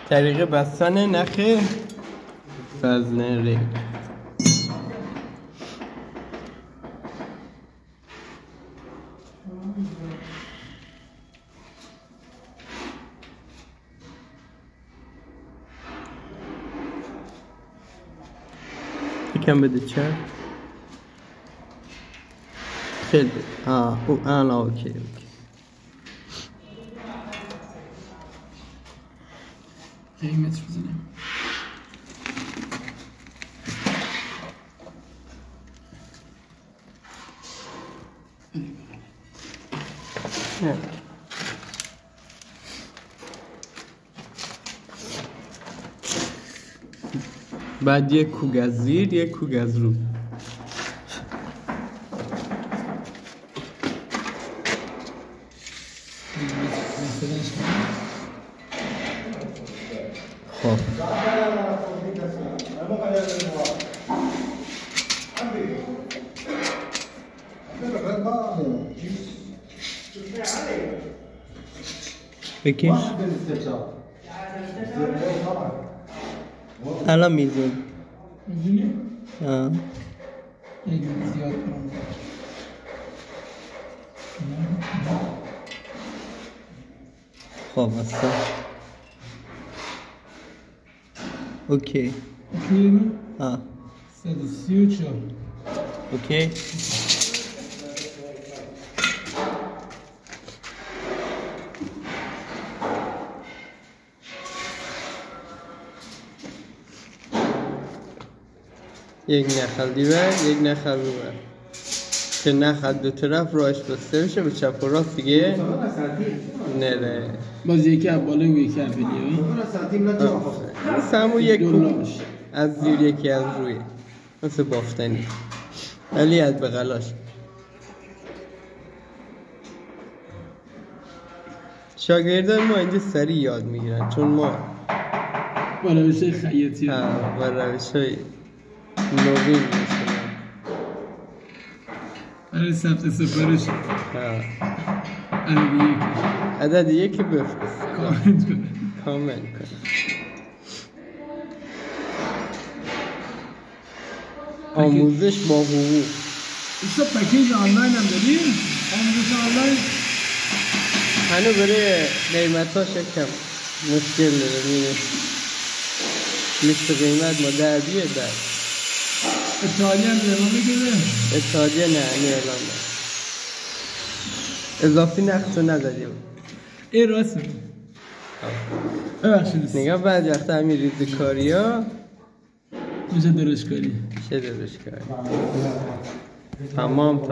طریق بستن نخ وزن ریل. یکم بده چرا؟ خیلی اوکی. قیمت بزنیم. بعد یک کوگ از زیر، یک کوگ از رو. خب بکش الان میزون میزونی؟ ها یک زیاد کنم. خب اصلا اوکی. اوکی؟ ها 134. اوکی. یک نخل دیور، یک نخل روبر که نخل دو طرف راهش بسته بشه به چپ و راست دیگه نره. باز یکی از بالا و یکی از پلیه مثل همون یک کوب از زیر یکی از روی، مثل بافتنی ولی از بغلاش. شاگردان ما اینجا سریع یاد میگیرن چون ما با روش خیاطی با روش های نوین میشونن برای ثبت سفارش عدد یکی بفرست کامنت کن. آموزش با حقوق. ایسا پکیج آنلاین هم داریم؟ آموزش آنلاین؟ هنو برای قیمتاش کم مشکل داره میره مثل قیمت ما دربیه در اتحادیه هم اعلام میگیره؟ اتحادیه نه اعلام نه اضافی نقص رو نداریم. ای راست میگه ببخشید نگاه بعد وقتا همین ریزکاری ها میشه درشکاری تمام